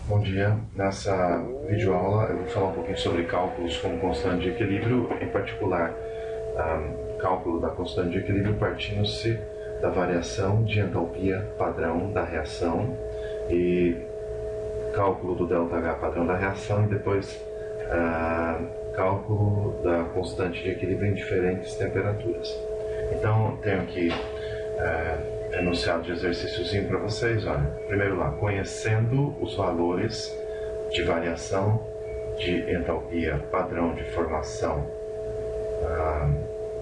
Bom dia. Nessa videoaula eu vou falar um pouquinho sobre cálculos como constante de equilíbrio, em particular cálculo da constante de equilíbrio partindo-se da variação de entalpia padrão da reação e cálculo do ΔH padrão da reação e depois cálculo da constante de equilíbrio em diferentes temperaturas. Então tenho aqui enunciado de exercíciozinho para vocês. Olha, primeiro lá, conhecendo os valores de variação de entalpia padrão de formação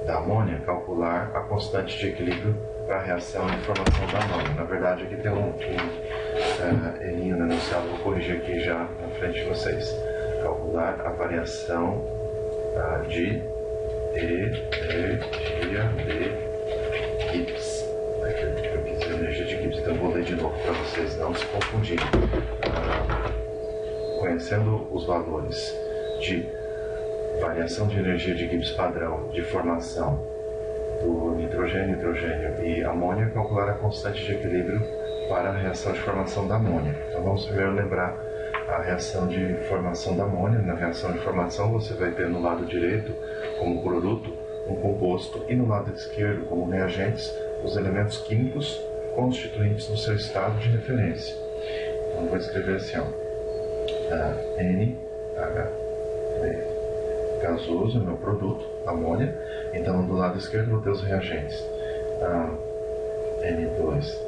da amônia, calcular a constante de equilíbrio para a reação de formação da amônia. Na verdade, aqui tem um errinho no enunciado, vou corrigir aqui já na frente de vocês. Calcular a variação de energia de Gibbs. Eu quis dizer energia de Gibbs, então vou ler de novo para vocês não se confundirem. Conhecendo os valores de variação de energia de Gibbs padrão de formação do nitrogênio, hidrogênio e amônia, calcular a constante de equilíbrio para a reação de formação da amônia. Então vamos primeiro lembrar a reação de formação da amônia. Na reação de formação você vai ter no lado direito como produto um composto e no lado esquerdo como reagentes os elementos químicos constituintes no seu estado de referência. Então vou escrever assim, NH3 gasoso é o meu produto, amônia. Então do lado esquerdo vou ter os reagentes N2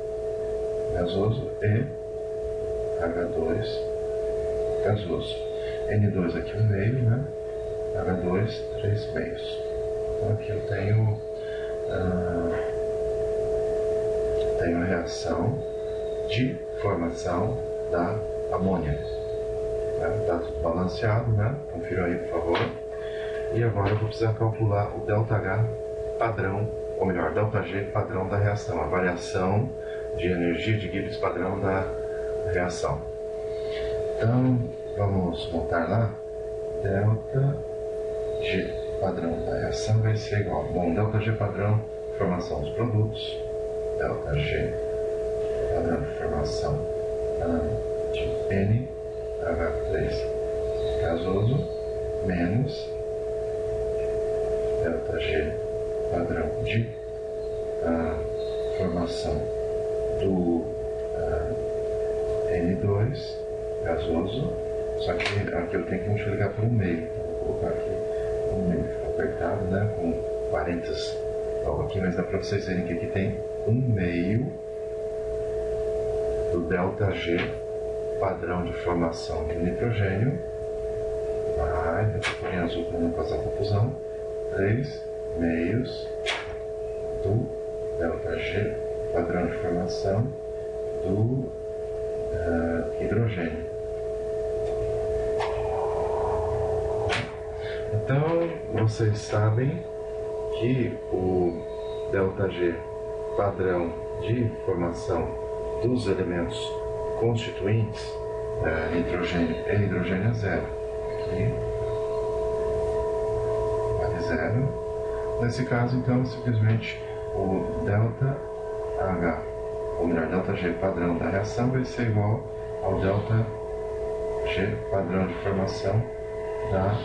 gasoso e H2 gasoso. N2 aqui no meio, né? H2, 3 meios. Então aqui eu tenho a reação de formação da amônia. Está tudo balanceado, né? Confira aí, por favor. E agora eu vou precisar calcular o ΔH padrão, ou melhor, ΔG padrão da reação, a variação de energia de Gibbs padrão da reação. Então, vamos montar lá. ΔG padrão da reação vai ser igual. Bom, ΔG padrão de formação dos produtos, ΔG padrão de formação de NH3 gasoso menos ΔG padrão de formação do N2 gasoso, só que aqui eu tenho que multiplicar por um meio. Então, vou colocar aqui um meio, fica apertado, né, com parênteses logo aqui, mas dá para vocês verem que aqui tem um meio do ΔG padrão de formação do nitrogênio, depois por em azul para não causar confusão, 3 meios do ΔG padrão de formação do hidrogênio. Então vocês sabem que o ΔG padrão de formação dos elementos constituintes nitrogênio e hidrogênio é zero. Aqui vale zero. Nesse caso, então, simplesmente o ΔH, ou melhor, ΔG padrão da reação vai ser igual ao ΔG padrão de formação da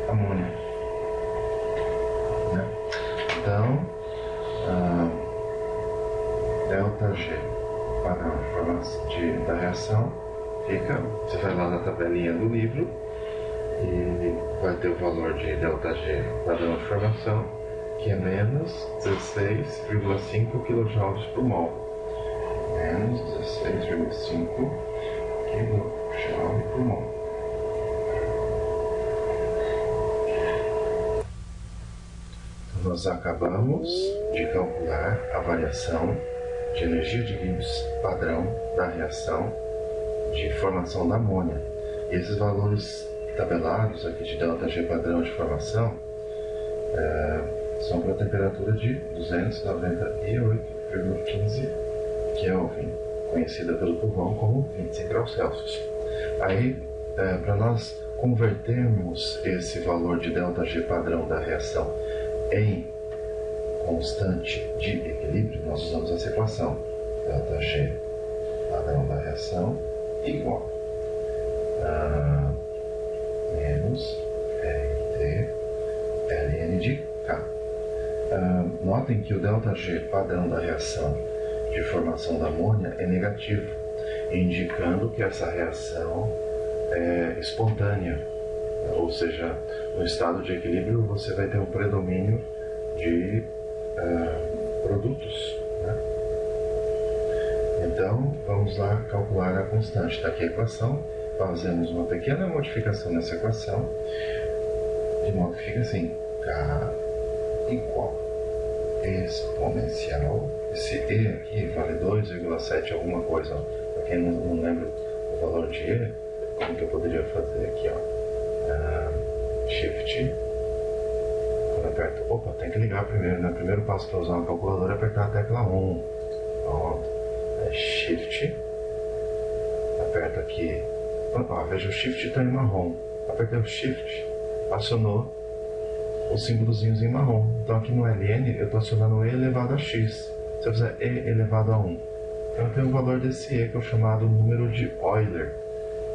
amônia. Né? Então, ΔG padrão de formação da reação fica, você vai lá na tabelinha do livro e vai ter o valor de ΔG padrão de formação, que é menos 16,5 kJ por mol. Menos 16,5 kJ por mol. Nós acabamos de calcular a variação de energia de Gibbs padrão da reação de formação da amônia. E esses valores tabelados aqui de ΔG padrão de formação são para a temperatura de 298,15 Kelvin, conhecida pelo povão como 25 graus Celsius. Aí, para nós convertermos esse valor de ΔG padrão da reação em constante de equilíbrio, nós usamos essa equação. ΔG padrão da reação igual a menos RT ln de K. Notem que o ΔG padrão da reação de formação da amônia é negativo, indicando que essa reação é espontânea, ou seja, no estado de equilíbrio você vai ter um predomínio de produtos, né? Então, vamos lá calcular a constante. Está aqui a equação, fazemos uma pequena modificação nessa equação, de modo que fica assim, K igual exponencial, esse E aqui vale 2,7 alguma coisa, para quem não lembra o valor de E, como que eu poderia fazer aqui, ó, Shift, quando aperto, opa, tem que ligar primeiro, né? O primeiro passo para usar uma calculadora é apertar a tecla 1, pronto, Shift, aperto aqui, opa, veja o Shift está em marrom, apertei o Shift, acionou os símbolozinhos em marrom. Então aqui no LN eu estou acionando E elevado a X. Se eu fizer E elevado a 1, então eu tenho o valor desse E, que é o chamado número de Euler,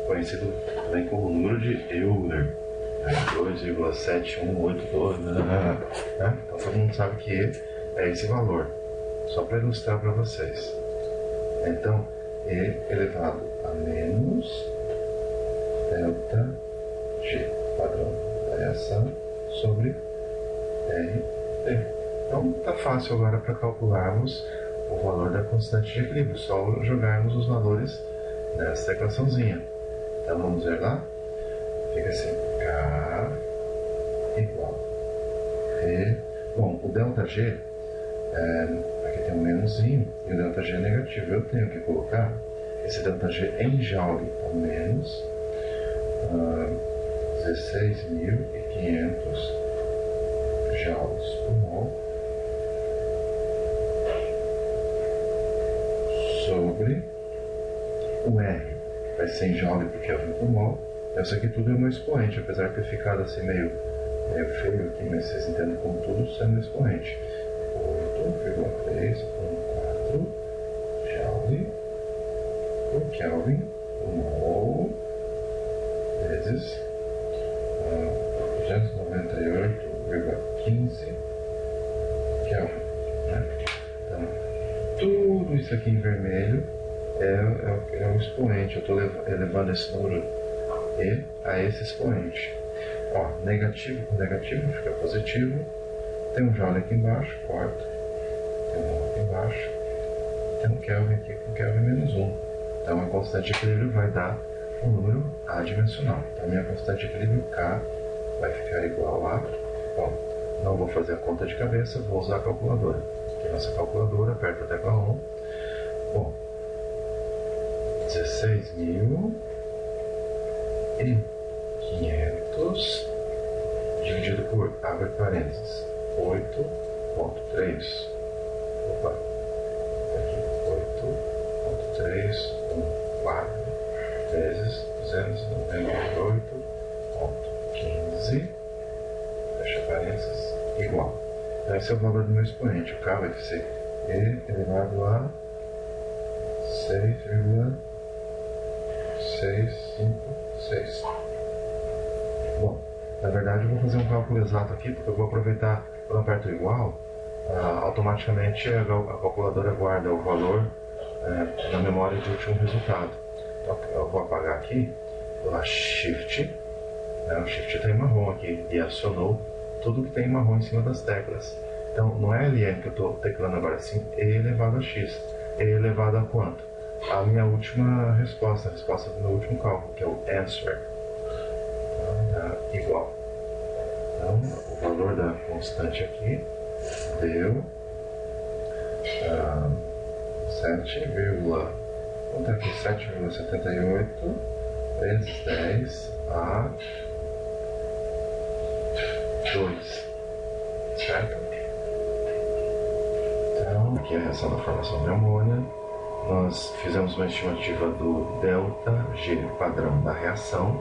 conhecido também como número de Euler, 2,7182, né? Então todo mundo sabe que E é esse valor, só para ilustrar para vocês. Então E elevado a menos delta G, padrão da reação, sobre RT. Então está fácil agora para calcularmos o valor da constante de equilíbrio, só jogarmos os valores nessa equaçãozinha. Então vamos ver lá, fica assim, K igual E. Bom, o ΔG, aqui tem um menoszinho e o ΔG é negativo. Eu tenho que colocar esse ΔG em Joule, então menos 16.500 joules por mol sobre o R. Vai ser em joule por Kelvin por mol. Isso aqui tudo é no expoente, apesar de ter ficado assim meio feio aqui, mas vocês entendem como tudo sendo expoente. 8,314 joule por Kelvin por mol vezes 298,15 Kelvin, né? Então, tudo isso aqui em vermelho é o expoente. Eu estou elevando esse número E a esse expoente. Ó, negativo com negativo fica positivo. Tem um joule aqui embaixo, corta. Tem um aqui embaixo. Tem um Kelvin aqui com Kelvin menos 1. Então a constante de equilíbrio vai dar um número adimensional. Então a minha constante de equilíbrio K vai ficar igual a... Bom, não vou fazer a conta de cabeça, vou usar a calculadora. Aqui nossa calculadora, aperta a tecla 1. Bom, 16.500 dividido por, abre parênteses, 8,3. Opa, aqui, 8,314 vezes 298,15, fecha parênteses, igual. Então esse é o valor do meu expoente. O K vai ser E elevado a 6,656. Bom, na verdade eu vou fazer um cálculo exato aqui, porque eu vou aproveitar, quando eu aperto igual, automaticamente a calculadora guarda o valor na memória de último resultado. Então eu vou apagar aqui, vou lá Shift, o Shift está em marrom aqui, e acionou tudo que tem em marrom em cima das teclas. Então não é LN que eu estou teclando agora, sim E elevado a X. E elevado a quanto? A minha última resposta, a resposta do meu último cálculo, que é o answer. Então dá igual. Então o valor da constante aqui deu 7,78 vezes 10 a 2, certo? Então, aqui é a reação da formação de amônia. Nós fizemos uma estimativa do ΔG padrão da reação,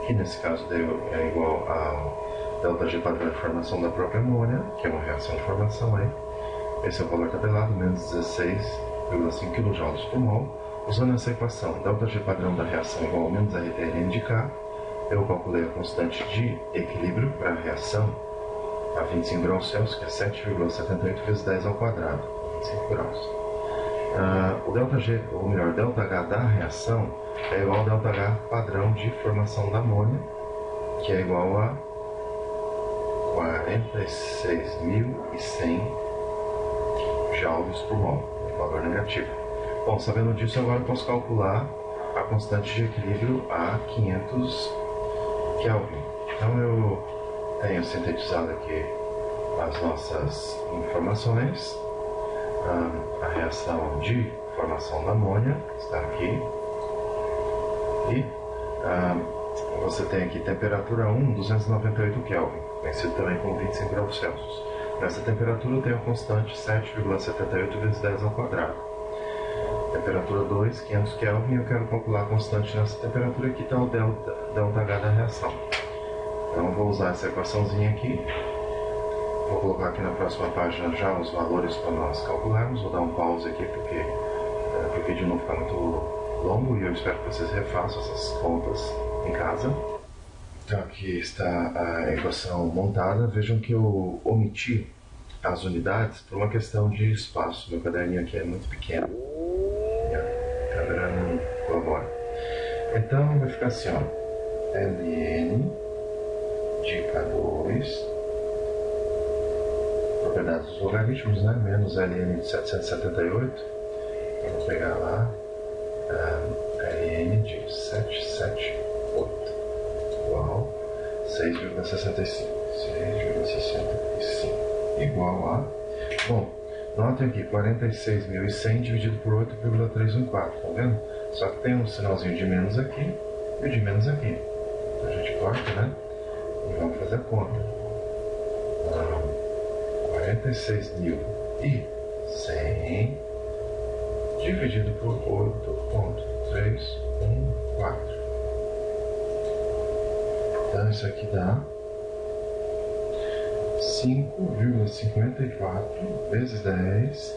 que nesse caso é igual ao ΔG padrão de formação da própria amônia, que é uma reação de formação aí. Esse é o valor tabelado, menos 16,5 kJ por mol. Usando essa equação, ΔG padrão da reação igual a menos RTLN de K, eu calculei a constante de equilíbrio para a reação a 25 graus Celsius, que é 7,78 vezes 10 ao quadrado, 25 graus. O ΔG, ou melhor, ΔH da reação é igual ao ΔH padrão de formação da amônia, que é igual a 46.100 joules por mol, valor negativo. Bom, sabendo disso, agora eu posso calcular a constante de equilíbrio a 500 Kelvin. Então eu tenho sintetizado aqui as nossas informações. A reação de formação da amônia está aqui. E você tem aqui temperatura 1, 298 Kelvin, conhecido também como 25 graus Celsius. Nessa temperatura eu tenho a constante 7,78 vezes 10 ao quadrado. Temperatura 2, 500 Kelvin, eu quero calcular a constante nessa temperatura, aqui está o ΔH da reação. Então eu vou usar essa equaçãozinha aqui. Vou colocar aqui na próxima página já os valores para nós calcularmos. Vou dar um pause aqui porque o vídeo não ficar muito longo e eu espero que vocês refaçam essas contas em casa. Então aqui está a equação montada. Vejam que eu omiti as unidades por uma questão de espaço. Meu caderninho aqui é muito pequeno. A câmera não colabora. Então vai ficar assim, ó. Ln de K2, propriedades dos logaritmos, né? Menos Ln de 778. Então vou pegar lá Ln de 778 igual 6,65 igual a, bom, notem aqui 46.100 dividido por 8,314, tá vendo? Só que tem um sinalzinho de menos aqui e o de menos aqui. Então a gente corta, né? E vamos fazer a conta. 46.100 dividido por 8,314. Então isso aqui dá 5,54 vezes 10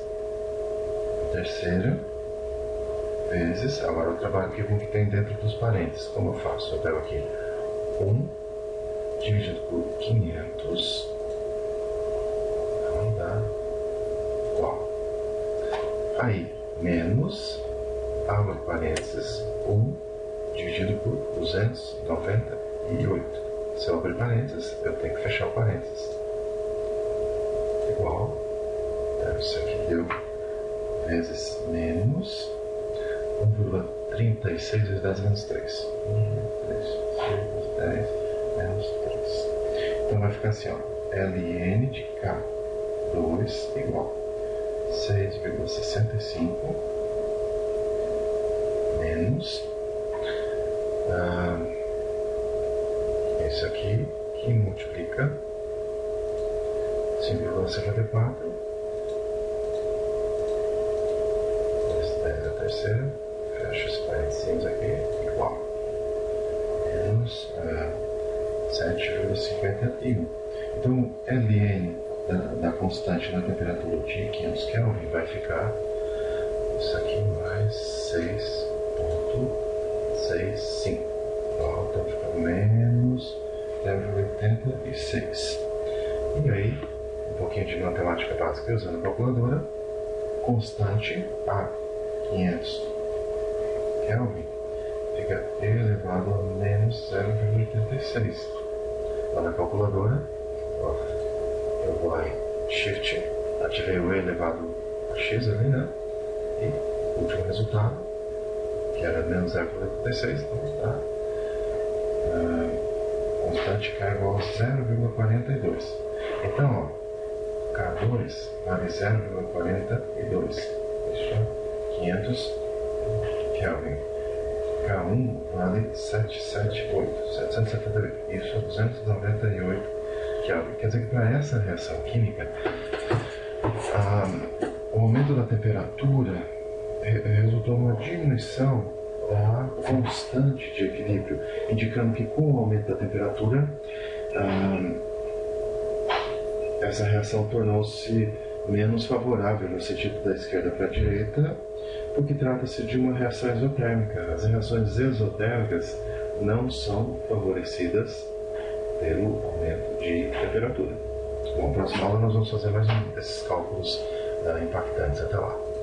terceira vezes, agora eu trabalho aqui com o que tem dentro dos parênteses. Como eu faço? Eu pego aqui 1 dividido por 500, então dá igual. Aí, menos, abro parênteses, 1 dividido por 298. Se eu abrir parênteses, eu tenho que fechar o parênteses. Igual, então isso aqui deu vezes menos 1,36 vezes 10 menos 3. 10 menos 3. Então vai ficar assim, ó. Ln de K2 igual 6,65 menos isso aqui que multiplica 5,54 vezes 10 a terceira, fecha os parênteses aqui, igual menos 7,51. Então Ln da constante na temperatura de 500 Kelvin vai ficar isso aqui mais 6,65. Então fica menos 0,86. E aí, um pouquinho de matemática básica usando a calculadora, constante a 500 Kelvin fica elevado a menos 0,86. Lá na calculadora, eu vou lá em Shift, ativei o E elevado a X ali, né? E o último resultado, que era menos 0,86, então tá. Constante K igual a 0,42. Então, ó, K2 vale 0,42. Isso é 500 Kelvin. K1 vale 778. Isso é 298 Kelvin. Quer dizer que para essa reação química, o aumento da temperatura resultou numa diminuição da constante de equilíbrio, indicando que com o aumento da temperatura essa reação tornou-se menos favorável no sentido da esquerda para a direita, porque trata-se de uma reação exotérmica. As reações exotérmicas não são favorecidas pelo aumento de temperatura. Bom, na próxima aula nós vamos fazer mais um desses cálculos impactantes. Até lá.